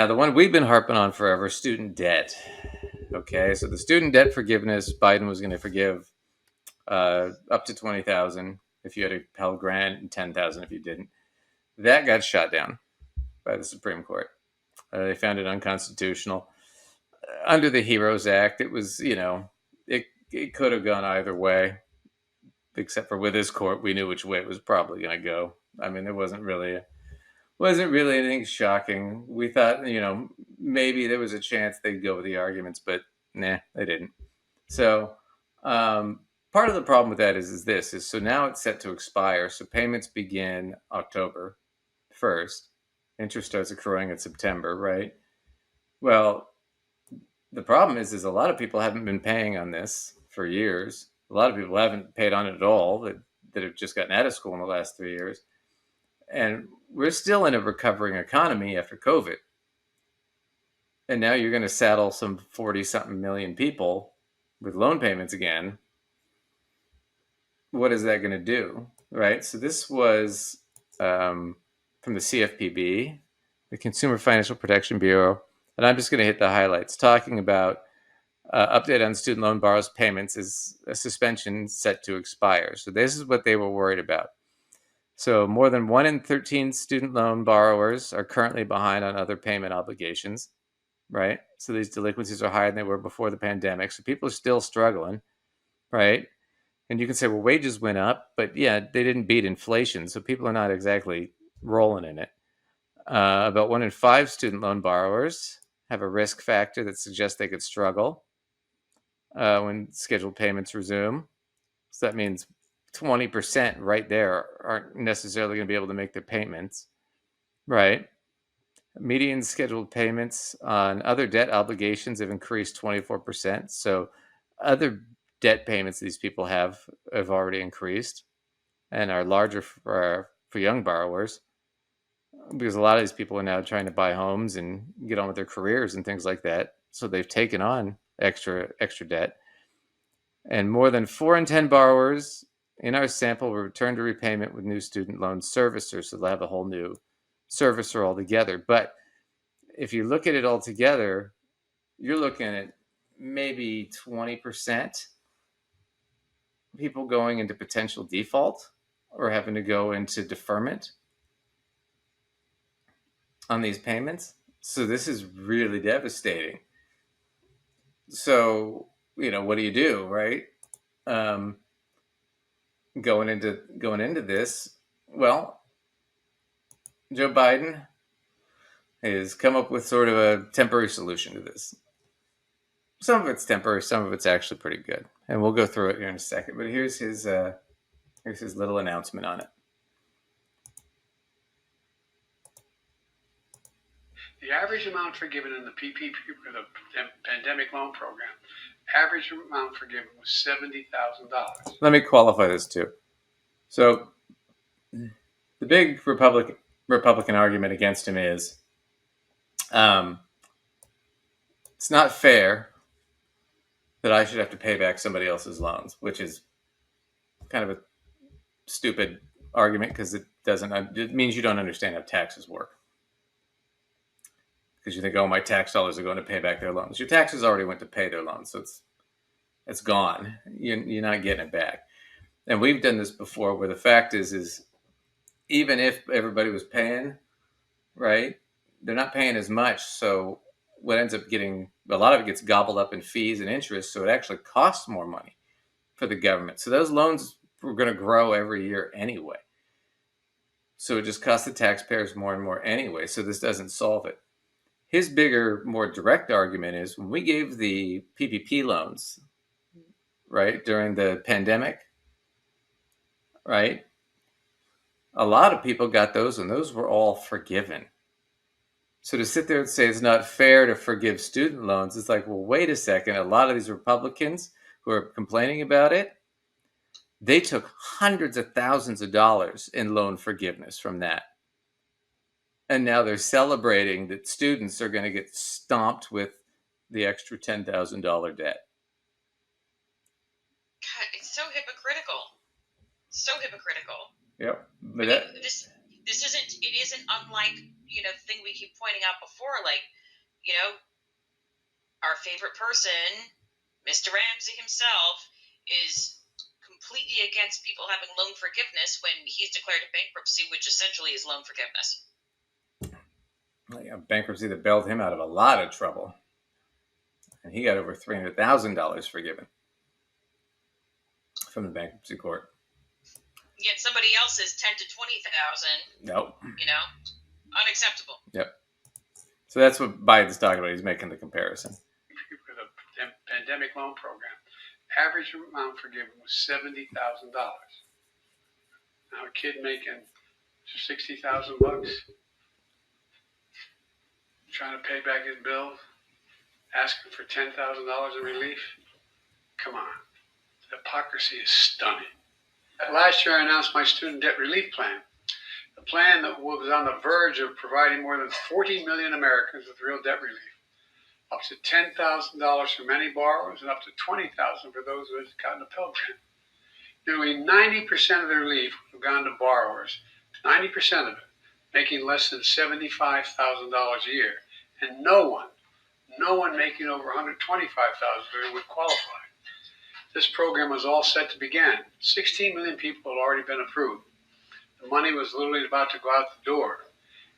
Now, the one we've been harping on forever, student debt. Okay, so the student debt forgiveness, Biden was going to forgive up to 20,000 if you had a Pell Grant and 10,000 if you didn't. That got shot down by the Supreme Court. They found it unconstitutional. Under the HEROES Act, it was, it could have gone either way, except for with this court, we knew which way it was probably going to go. I mean, there wasn't really anything shocking. We thought, maybe there was a chance they'd go with the arguments, but nah, they didn't. So part of the problem with that is so now it's set to expire. So payments begin October 1st. Interest starts accruing in September, right? Well, the problem is a lot of people haven't been paying on this for years. A lot of people haven't paid on it at all that have just gotten out of school in the last 3 years. And we're still in a recovering economy after COVID. And now you're going to saddle some 40-something million people with loan payments again. What is that going to do, right? So this was from the CFPB, the Consumer Financial Protection Bureau. And I'm just going to hit the highlights, talking about update on student loan borrowers' payments is a suspension set to expire. So this is what they were worried about. So more than 1 in 13 student loan borrowers are currently behind on other payment obligations, right? So these delinquencies are higher than they were before the pandemic. So people are still struggling, right? And you can say, well, wages went up, but yeah, they didn't beat inflation. So people are not exactly rolling in it. About 1 in 5 student loan borrowers have a risk factor that suggests they could struggle when scheduled payments resume. So that means 20% right there aren't necessarily going to be able to make their payments, right? Median scheduled payments on other debt obligations have increased 24%. So other debt payments these people have already increased and are larger for young borrowers, because a lot of these people are now trying to buy homes and get on with their careers and things like that. So they've taken on extra debt. And more than 4 in 10 borrowers in our sample will return to repayment with new student loan servicers. So they'll have a whole new servicer altogether. But if you look at it all together, you're looking at maybe 20% people going into potential default or having to go into deferment on these payments. So this is really devastating. So, what do you do, right? Going into this, well, Joe Biden has come up with sort of a temporary solution to this. Some of it's temporary, some of it's actually pretty good, and we'll go through it here in a second. But here's his little announcement on it. The average amount forgiven in the PPP, the pandemic loan program, average amount forgiven was $70,000. Let me qualify this too. So the big Republican argument against him is it's not fair that I should have to pay back somebody else's loans, which is kind of a stupid argument because it means you don't understand how taxes work. Because you think, oh, my tax dollars are going to pay back their loans. Your taxes already went to pay their loans, so it's gone. You're not getting it back. And we've done this before, where the fact is even if everybody was paying, right, they're not paying as much. So what ends up getting, a lot of it gets gobbled up in fees and interest, so it actually costs more money for the government. So those loans were going to grow every year anyway. So it just costs the taxpayers more and more anyway. So this doesn't solve it. His bigger, more direct argument is when we gave the PPP loans, right, during the pandemic, right, a lot of people got those and those were all forgiven. So to sit there and say it's not fair to forgive student loans, it's like, well, wait a second. A lot of these Republicans who are complaining about it, they took hundreds of thousands of dollars in loan forgiveness from that. And now they're celebrating that students are going to get stomped with the extra $10,000 debt. God, it's so hypocritical. So hypocritical. Yep. But it isn't unlike, the thing we keep pointing out before, like, you know, our favorite person, Mr. Ramsey himself, is completely against people having loan forgiveness when he's declared a bankruptcy, which essentially is loan forgiveness. A bankruptcy that bailed him out of a lot of trouble. And he got over $300,000 forgiven from the bankruptcy court. Yet somebody else's 10 to 20,000. Nope. Unacceptable. Yep. So that's what Biden's talking about. He's making the comparison. For the pandemic loan program, average amount forgiven was $70,000. Now a kid making $60,000, trying to pay back his bills, asking for $10,000 in relief. Come on, the hypocrisy is stunning. Last year, I announced my student debt relief plan, a plan that was on the verge of providing more than 40 million Americans with real debt relief, up to $10,000 for many borrowers and up to $20,000 for those who had gotten a Pell Grant. Nearly 90% of the relief would have gone to borrowers, 90% of it, making less than $75,000 a year, and no one making over $125,000 a year would qualify. This program was all set to begin. 16 million people had already been approved. The money was literally about to go out the door.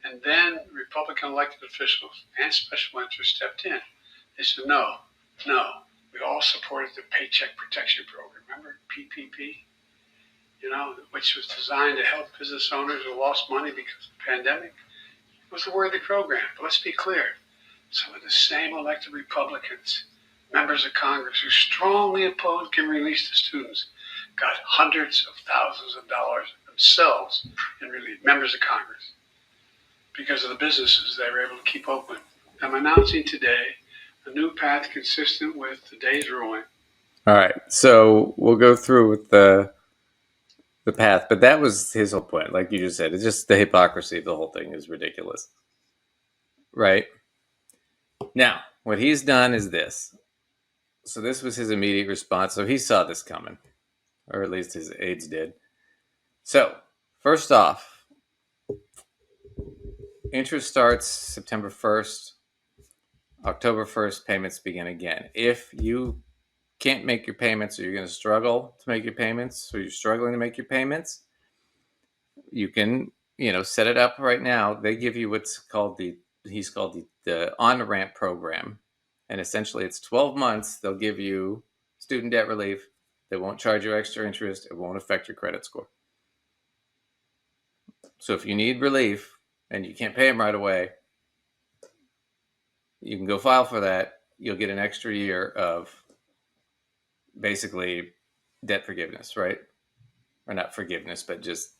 And then Republican elected officials and special interests stepped in. They said, no. We all supported the Paycheck Protection Program. Remember PPP? Which was designed to help business owners who lost money because of the pandemic. It was a worthy program. But let's be clear. Some of the same elected Republicans, members of Congress who strongly opposed giving release to students, got hundreds of thousands of dollars themselves in relief, members of Congress, because of the businesses they were able to keep open. I'm announcing today a new path consistent with today's ruling. All right, so we'll go through with the path, but that was his whole point. Like you just said, it's just the hypocrisy of the whole thing is ridiculous, right? Now, what he's done is this. So this was his immediate response. So he saw this coming, or at least his aides did. So first off, interest starts September 1st. October 1st, payments begin again. If you can't make your payments, or you're going to struggle to make your payments, or you're struggling to make your payments, you can, set it up right now. They give you what's called the on-ramp program. And essentially it's 12 months. They'll give you student debt relief. They won't charge you extra interest. It won't affect your credit score. So if you need relief and you can't pay them right away, you can go file for that. You'll get an extra year of basically debt forgiveness, right? Or not forgiveness, but just,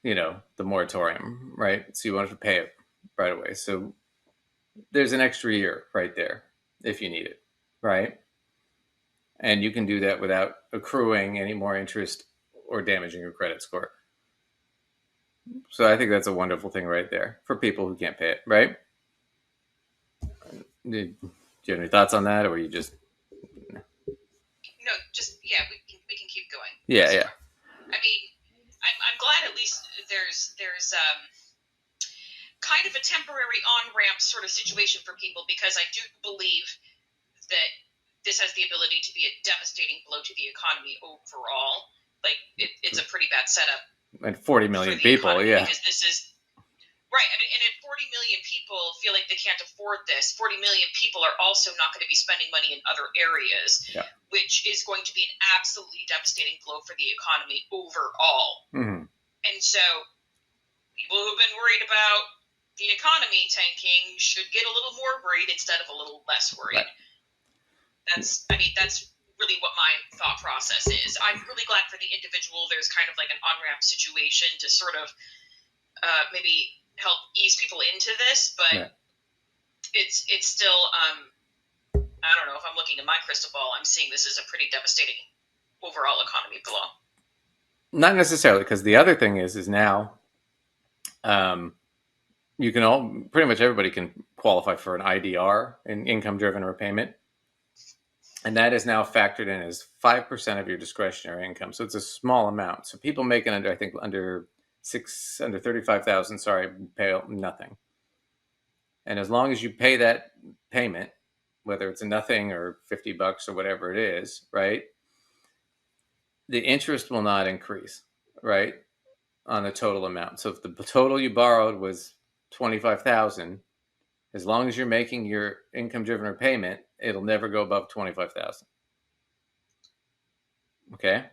the moratorium, right? So you won't have to pay it right away. So there's an extra year right there if you need it, right? And you can do that without accruing any more interest or damaging your credit score. So I think that's a wonderful thing right there for people who can't pay it, right? Do you have any thoughts on that, or you just... No, yeah, we can keep going. Yeah. I mean, I'm glad at least there's kind of a temporary on-ramp sort of situation for people, because I do believe that this has the ability to be a devastating blow to the economy overall. Like, it's a pretty bad setup. And 40 million people, yeah. Because this is... Right, and if 40 million people feel like they can't afford this, 40 million people are also not going to be spending money in other areas, which is going to be an absolutely devastating blow for the economy overall. Mm-hmm. And so people who've been worried about the economy tanking should get a little more worried instead of a little less worried. Right. That's really what my thought process is. I'm really glad for the individual there's kind of like an on-ramp situation to sort of maybe help ease people into this, but it's still I don't know, if I'm looking at my crystal ball, I'm seeing this as a pretty devastating overall economy blow. Not necessarily, because the other thing is now you can pretty much everybody can qualify for an IDR, an income-driven repayment, and that is now factored in as 5% of your discretionary income. So it's a small amount. So people making under under 35,000, sorry, pay nothing. And as long as you pay that payment, whether it's a nothing or $50 or whatever it is, right? The interest will not increase, right? On the total amount. So if the total you borrowed was 25,000, as long as you're making your income driven repayment, it'll never go above 25,000. Okay?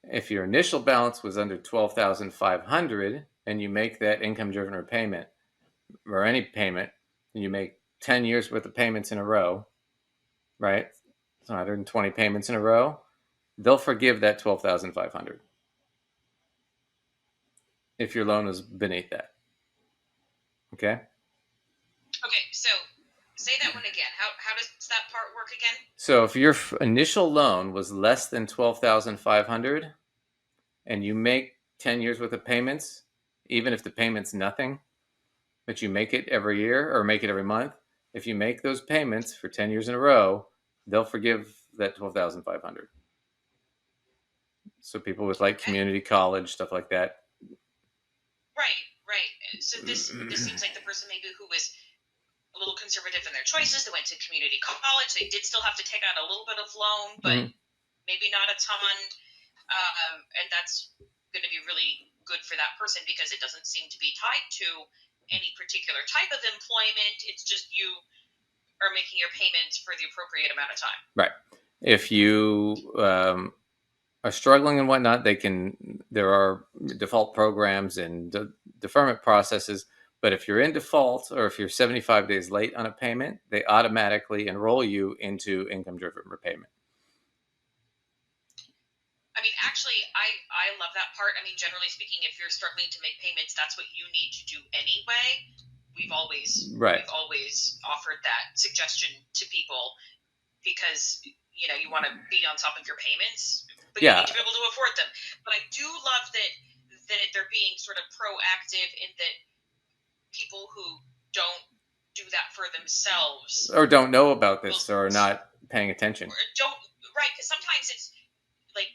If your initial balance was under 12,500 and you make that income driven repayment or any payment, and you make 10 years worth of payments in a row, right? So 120 payments in a row, they'll forgive that 12,500 if your loan is beneath that. Okay? Okay, so say that one again. How does that part work again? So if your initial loan was less than 12,500 and you make 10 years worth of payments, even if the payment's nothing, but you make it every year or make it every month, if you make those payments for 10 years in a row, they'll forgive that 12,500. So people with like community college, stuff like that. Right. So this seems like the person maybe who was a little conservative in their choices. They went to community college. They did still have to take out a little bit of loan, but maybe not a ton. And that's going to be really good for that person because it doesn't seem to be tied to any particular type of employment. It's just you are making your payments for the appropriate amount of time. Right. If you are struggling and whatnot, there are default programs and deferment processes. But if you're in default or if you're 75 days late on a payment, they automatically enroll you into income-driven repayment. I mean, actually, I love that part. I mean, generally speaking, if you're struggling to make payments, that's what you need to do anyway. We've always offered that suggestion to people because you want to be on top of your payments, but you need to be able to afford them. But I do love that they're being sort of proactive in that people who don't do that for themselves or don't know about this or are not paying attention. Right, because sometimes it's like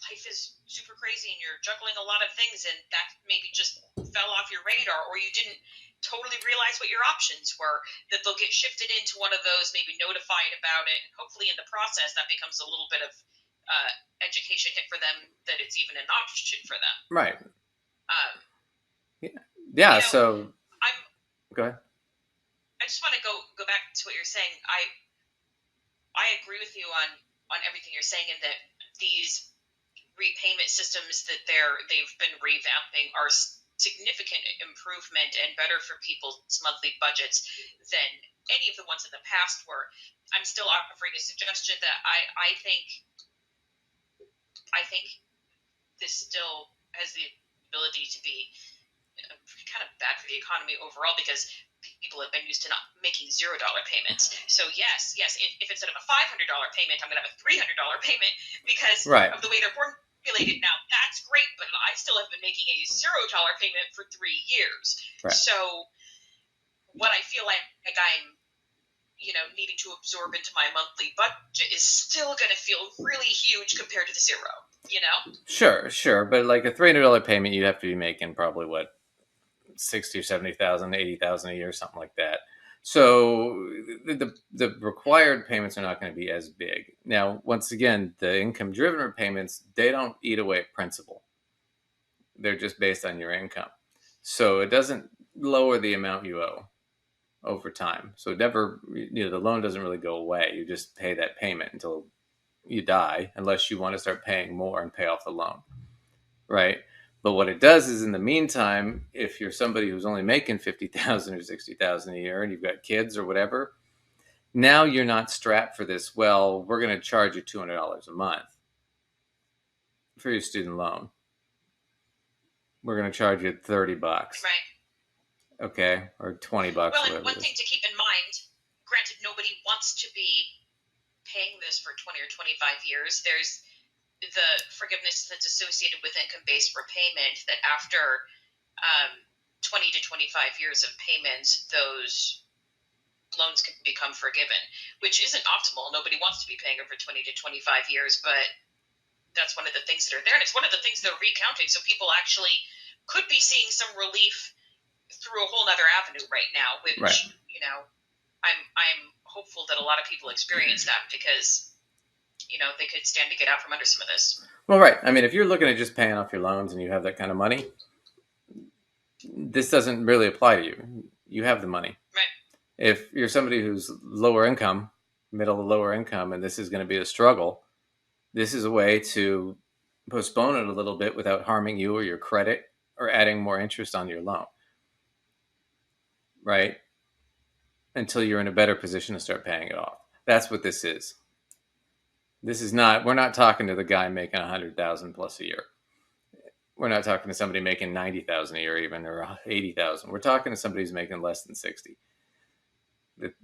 life is super crazy and you're juggling a lot of things and that maybe just fell off your radar or you didn't totally realize what your options were, that they'll get shifted into one of those, maybe notified about it, and hopefully in the process that becomes a little bit of education hit for them that it's even an option for them. Right. Yeah. So go ahead. I just want to go back to what you're saying. I agree with you on everything you're saying, in that these repayment systems that they've been revamping are significant improvement and better for people's monthly budgets than any of the ones in the past were. I'm still offering a suggestion that I think this still has the ability to be kind of bad for the economy overall because people have been used to not making $0 payments. So yes, if instead of a $500 payment, I'm going to have a $300 payment because of the way they're formulated now. That's great, but I still have been making a $0 payment for 3 years. Right. So what I feel like I'm needing to absorb into my monthly budget is still going to feel really huge compared to the $0. Sure, but like a $300 payment, you'd have to be making probably what, 60 or 70,000, 80,000 a year, something like that. So the required payments are not going to be as big. Now, once again, the income-driven repayments, they don't eat away at principal. They're just based on your income. So it doesn't lower the amount you owe over time. So it never, the loan doesn't really go away. You just pay that payment until you die, unless you want to start paying more and pay off the loan, right? But what it does is, in the meantime, if you're somebody who's only making 50,000 or 60,000 a year, and you've got kids or whatever, now you're not strapped for this. Well, we're going to charge you $200 a month for your student loan. We're going to charge you $30, right? Okay, or $20. Well, and one thing to keep in mind, granted, nobody wants to be paying this for 20 or 25 years. There's the forgiveness that's associated with income-based repayment, that after 20 to 25 years of payments, those loans can become forgiven, which isn't optimal. Nobody wants to be paying over 20 to 25 years, but that's one of the things that are there, and it's one of the things they're recounting. So people actually could be seeing some relief through a whole other avenue right now, which, Right. you know, I'm hopeful that a lot of people experience that because, you know, they could stand to get out from under some of this. Well, right. I mean, if you're looking at just paying off your loans and you have that kind of money, this doesn't really apply to you. You have the money. Right. If you're somebody who's lower income, middle to lower income, and this is going to be a struggle, this is a way to postpone it a little bit without harming you or your credit or adding more interest on your loan. Right? Until you're in a better position to start paying it off. That's what this is. This is not, we're not talking to the guy making 100,000 plus a year. We're not talking to somebody making 90,000 a year even, or 80,000. We're talking to somebody who's making less than 60.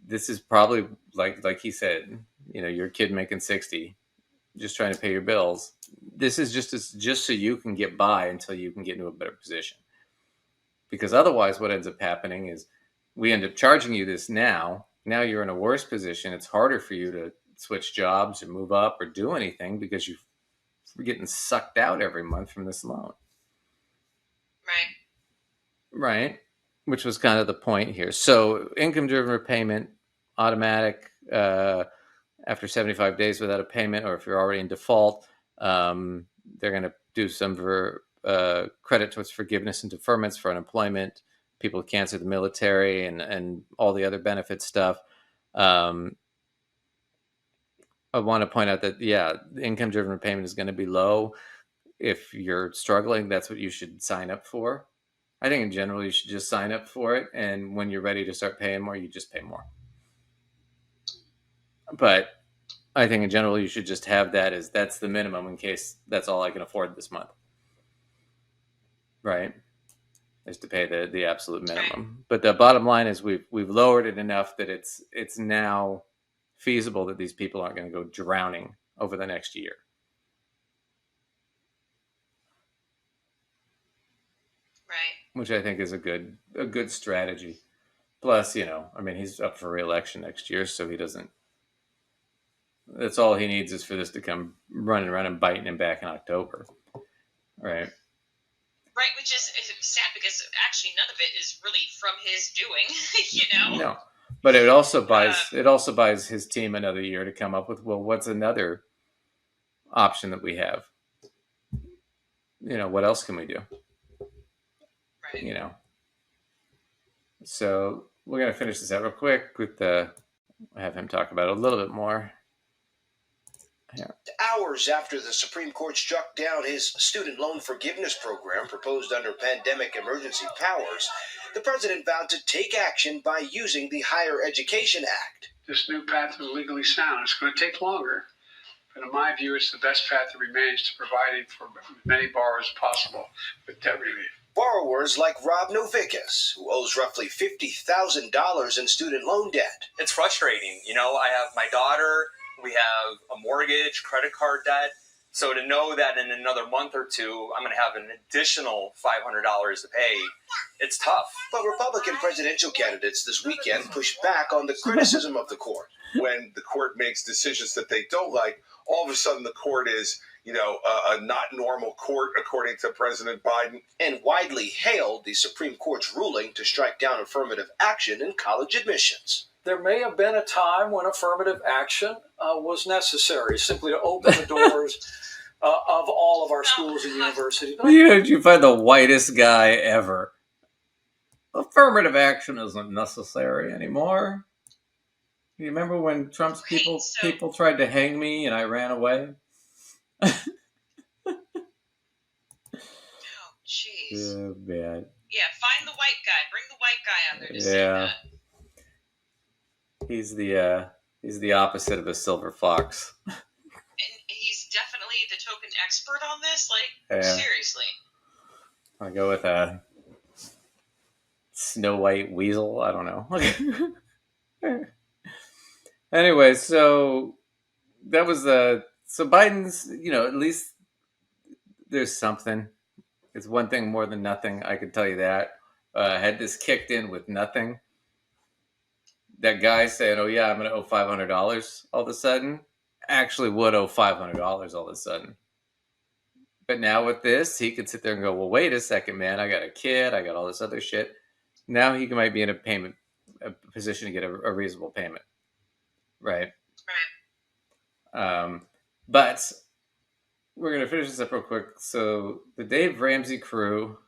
This is probably like he said, you know, your kid making 60, just trying to pay your bills. This is just so you can get by until you can get into a better position. Because otherwise what ends up happening is we end up charging you this now. Now you're in a worse position. It's harder for you to switch jobs or move up or do anything because you're getting sucked out every month from this loan. Right. Which was kind of the point here. So income-driven repayment, automatic after 75 days without a payment, or if you're already in default, they're going to do some credit towards forgiveness and deferments for unemployment, people who cancer, the military, and all the other benefit stuff. I want to point out that, yeah, income-driven repayment is going to be low. If you're struggling, that's what you should sign up for. I think in general, you should just sign up for it. And when you're ready to start paying more, you just pay more. But I think in general, you should just have that as that's the minimum in case that's all I can afford this month. Right? Is to pay the absolute minimum. But the bottom line is we've lowered it enough that it's now feasible that these people aren't going to go drowning over the next year. Right. Which I think is a good strategy. Plus, you know, I mean, he's up for re-election next year, so he doesn't. That's all he needs is for this to come running around and biting him back in October, right? Right, which is sad because actually none of it is really from his doing, you know. No, but it also buys his team another year to come up with, well, what's another option that we have? You know, what else can we do? Right. You know. So we're gonna finish this out real quick with have him talk about it a little bit more. Yeah. Hours after the Supreme Court struck down his student loan forgiveness program proposed under pandemic emergency powers, the president vowed to take action by using the Higher Education Act. This new path is legally sound. It's going to take longer, but in my view, it's the best path that remains to providing for as many borrowers as possible with debt relief. Borrowers like Rob Novickis, who owes roughly $50,000 in student loan debt. It's frustrating. You know, I have my daughter, we have a mortgage, credit card debt. So to know that in another month or two, I'm going to have an additional $500 to pay, it's tough. But Republican presidential candidates this weekend pushed back on the criticism of the court. When the court makes decisions that they don't like, all of a sudden the court is, you know, a not normal court, according to President Biden. And widely hailed the Supreme Court's ruling to strike down affirmative action in college admissions. There may have been a time when affirmative action was necessary, simply to open the doors of all of our schools and universities. You find the whitest guy ever. Affirmative action isn't necessary anymore. You remember when Trump's people tried to hang me and I ran away? Oh, jeez. Yeah, bad. Yeah, find the white guy. Bring the white guy out there to say Yeah. that. He's the opposite of a silver fox. And he's definitely the token expert on this. Like, Yeah. seriously. I'll go with a Snow White weasel. I don't know. Anyway, so that was so Biden's, you know, at least there's something. It's one thing more than nothing. I can tell you that. Had this kicked in with nothing, that guy saying, "Oh yeah, I'm going to owe $500," all of a sudden, actually would owe $500 all of a sudden. But now with this, he could sit there and go, well, wait a second, man. I got a kid. I got all this other shit. Now he might be in a position to get a reasonable payment. Right. Right. But we're going to finish this up real quick. So the Dave Ramsey crew